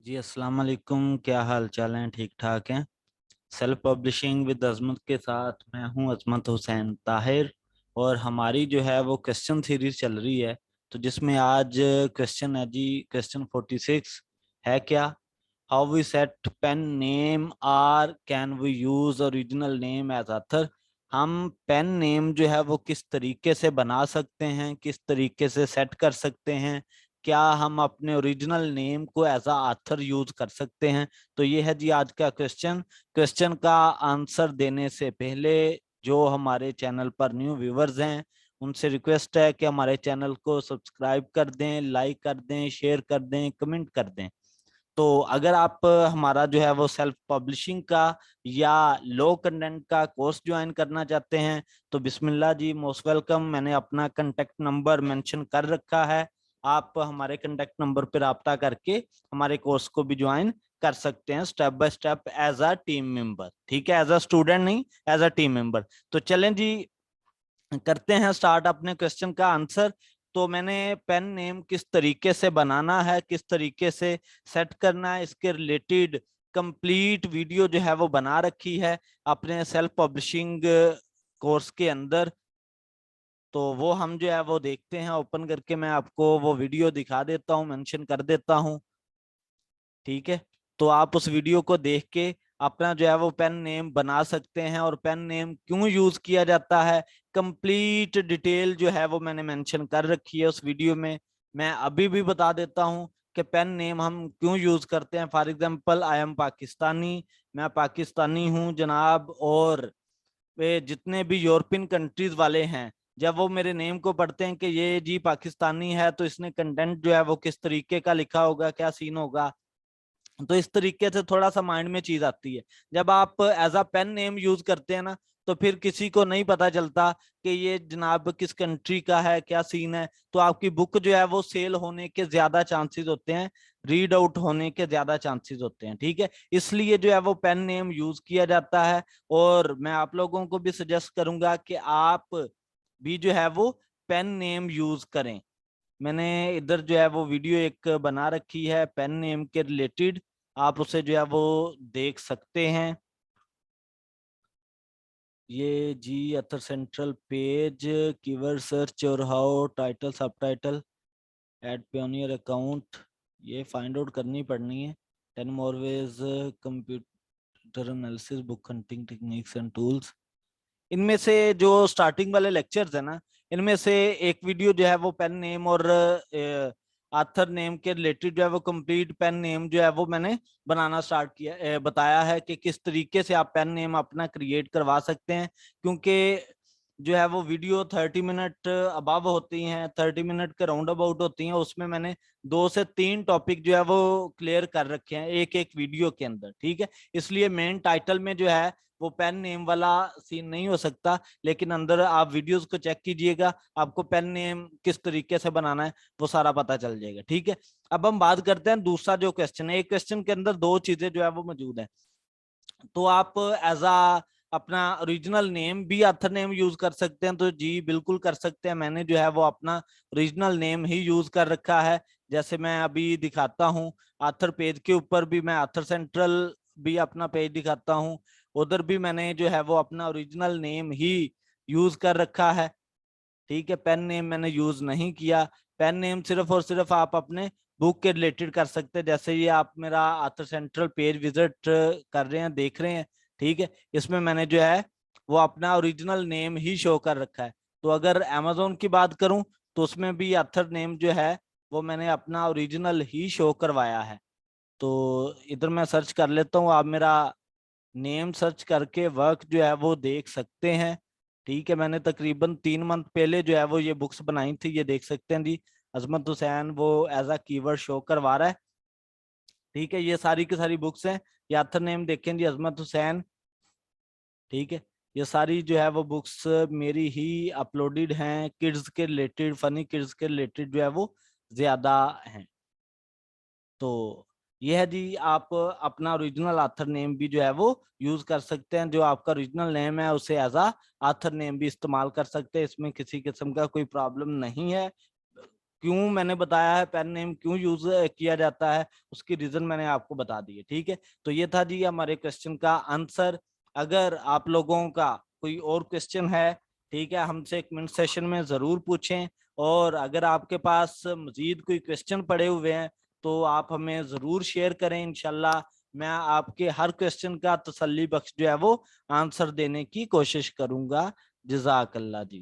जी अस्सलाम वालेकुम। क्या हाल चाल है? ठीक ठाक हैं। सेल्फ पब्लिशिंग विद अजमत के साथ मैं हूं अजमत हुसैन ताहिर। और हमारी जो है वो क्वेश्चन सीरीज चल रही है। तो जिसमें आज क्वेश्चन है जी, क्वेश्चन 46 है क्या? How we set pen name or can we use original name as author. हम पेन नेम जो है वो किस तरीके से बना सकते हैं, किस तरीके से सेट कर सकते हैं। क्या हम अपने ओरिजिनल नेम को एज आ ऑथर यूज कर सकते हैं? तो ये है जी आज का क्वेश्चन। क्वेश्चन का आंसर देने से पहले जो हमारे चैनल पर न्यू व्यूवर्स हैं उनसे रिक्वेस्ट है कि हमारे चैनल को सब्सक्राइब कर दें, लाइक कर दें, शेयर कर दें, कमेंट कर दें। तो अगर आप हमारा जो है वो सेल्फ पब्लिशिंग का या लो कंटेंट का कोर्स ज्वाइन करना चाहते हैं तो बिस्मिल्लाह जी, मोस्ट वेलकम। मैंने अपना कांटेक्ट नंबर मेंशन कर रखा है। आप हमारे कांटेक्ट नंबर पर राब्ता करके हमारे कोर्स को भी ज्वाइन कर सकते हैं step by step as a team member. ठीक है, एज अ स्टूडेंट नहीं, एज अ टीम मेंबर। तो चलें जी, करते हैं स्टार्ट अपने क्वेश्चन का आंसर। तो मैंने पेन नेम किस तरीके से बनाना है, किस तरीके से सेट करना है, इसके रिलेटेड कंप्लीट वीडियो जो है वो बना रखी है अपने सेल्फ पब्लिशिंग कोर्स के अंदर। तो वो हम जो है वो देखते हैं, ओपन करके मैं आपको वो वीडियो दिखा देता हूँ, मेंशन कर देता हूँ। ठीक है, तो आप उस वीडियो को देख के अपना जो है वो पेन नेम बना सकते हैं। और पेन नेम क्यों यूज किया जाता है, कंप्लीट डिटेल जो है वो मैंने मेंशन कर रखी है उस वीडियो में। मैं अभी भी बता देता हूं कि पेन नेम हम क्यों यूज करते हैं। For example, I am Pakistani, मैं पाकिस्तानी हूं जनाब। और वे जितने भी यूरोपियन कंट्रीज वाले हैं, जब वो मेरे नेम को पढ़ते हैं कि ये जी पाकिस्तानी है, तो इसने कंटेंट जो है वो किस तरीके का लिखा होगा, क्या सीन होगा। तो इस तरीके से थोड़ा सा माइंड में चीज आती है। जब आप as a pen name use करते हैं ना, तो फिर किसी को नहीं पता चलता कि ये जनाब किस कंट्री का है, क्या सीन है। तो आपकी बुक जो है वो सेल होने के ज्यादा चांसेस होते हैं, रीड आउट होने के ज्यादा चांसेस होते हैं। ठीक है, इसलिए जो है वो पेन नेम यूज किया जाता है। और मैं आप लोगों को भी सजेस्ट करूंगा कि आप भी जो है वो पेन नेम यूज करें। मैंने इधर जो है वो वीडियो एक बना रखी है पेन नेम के रिलेटेड, आप उसे जो है वो देख सकते हैं। ये जी author central page, keyword search और how title sub title ad pioneer account, ये फाइंड आउट करनी पड़नी है। 10 more ways computer analysis, book hunting techniques and tools. इनमें से जो स्टार्टिंग वाले लेक्चर्स है ना, इनमें से एक वीडियो जो है वो पेन नेम और आथर नेम के रिलेटेड जो है वो कंप्लीट पेन नेम जो है वो मैंने बनाना स्टार्ट किया, बताया है कि किस तरीके से आप पेन नेम अपना क्रिएट करवा सकते हैं। क्योंकि जो है वो वीडियो 30 मिनट अबव होती हैं, 30 मिनट के राउंड अबाउट होती हैं। उसमें मैंने 2 से 3 टॉपिक जो है वो क्लियर कर रखे हैं एक एक वीडियो के अंदर। ठीक है, इसलिए मेन टाइटल में जो है वो पेन नेम वाला सीन नहीं हो सकता। लेकिन अंदर आप वीडियोस को चेक कीजिएगा, आपको पेन नेम किस तरीके से बनाना है वो सारा पता चल जाएगा। ठीक है, अब हम बात करते हैं दूसरा जो क्वेश्चन है। एक क्वेश्चन के अंदर दो चीजें जो है वो मौजूद है। तो आप एज आ अपना ओरिजिनल नेम भी ऑथर नेम यूज कर सकते हैं। तो जी बिल्कुल कर सकते हैं। मैंने जो है वो अपना ओरिजिनल नेम ही यूज कर रखा है। जैसे मैं अभी दिखाता हूँ, ऑथर पेज के ऊपर भी मैं ऑथर सेंट्रल भी अपना पेज दिखाता हूँ, उधर भी मैंने जो है वो अपना ओरिजिनल नेम ही यूज कर रखा है। ठीक है, पेन नेम मैंने यूज नहीं किया। पेन नेम सिर्फ और सिर्फ आप अपने बुक के रिलेटेड कर सकते हैं। जैसे ये आप मेरा ऑथर सेंट्रल पेज विजिट कर रहे हैं, देख रहे हैं। ठीक है, इसमें मैंने जो है वो अपना ओरिजिनल नेम ही शो कर रखा है। तो अगर अमेजोन की बात करूं तो उसमें भी ऑथर नेम जो है वो मैंने अपना ओरिजिनल ही शो करवाया है। तो इधर मैं सर्च कर लेता हूँ, आप मेरा नेम सर्च करके वर्क जो है वो देख सकते हैं। ठीक है, मैंने तकरीबन 3 मंथ पहले जो है वो ये बुक्स बनाई थी, ये देख सकते हैं जी। अजमत हुसैन वो एज अ कीवर्ड शो करवा रहा है। ठीक है, ये सारी की सारी बुक्स हैं। ये ऑथर नेम देखें जी, अजमत हुसैन। ठीक है, ये सारी जो है वो बुक्स मेरी ही अपलोडेड हैं। किड्स के रिलेटेड, फनी किड्स के रिलेटेड जो है वो ज्यादा हैं। तो ये है जी, आप अपना ओरिजिनल ऑथर नेम भी जो है वो यूज कर सकते हैं। जो आपका ओरिजिनल नेम है उसे एज आ ऑथर नेम भी इस्तेमाल कर सकते हैं, इसमें किसी किस्म का कोई प्रॉब्लम नहीं है। क्यों मैंने बताया है पेन नेम क्यों यूज किया जाता है, उसकी रीजन मैंने आपको बता दी है। ठीक है, तो ये था जी हमारे क्वेश्चन का आंसर। अगर आप लोगों का कोई और क्वेश्चन है, ठीक है, हमसे कमेंट सेशन में जरूर पूछें। और अगर आपके पास मजीद कोई क्वेश्चन पड़े हुए हैं तो आप हमें जरूर शेयर करें। इंशाल्लाह मैं आपके हर क्वेश्चन का तसल्ली बख्श जो है वो आंसर देने की कोशिश करूंगा। जजाकल्ला जी।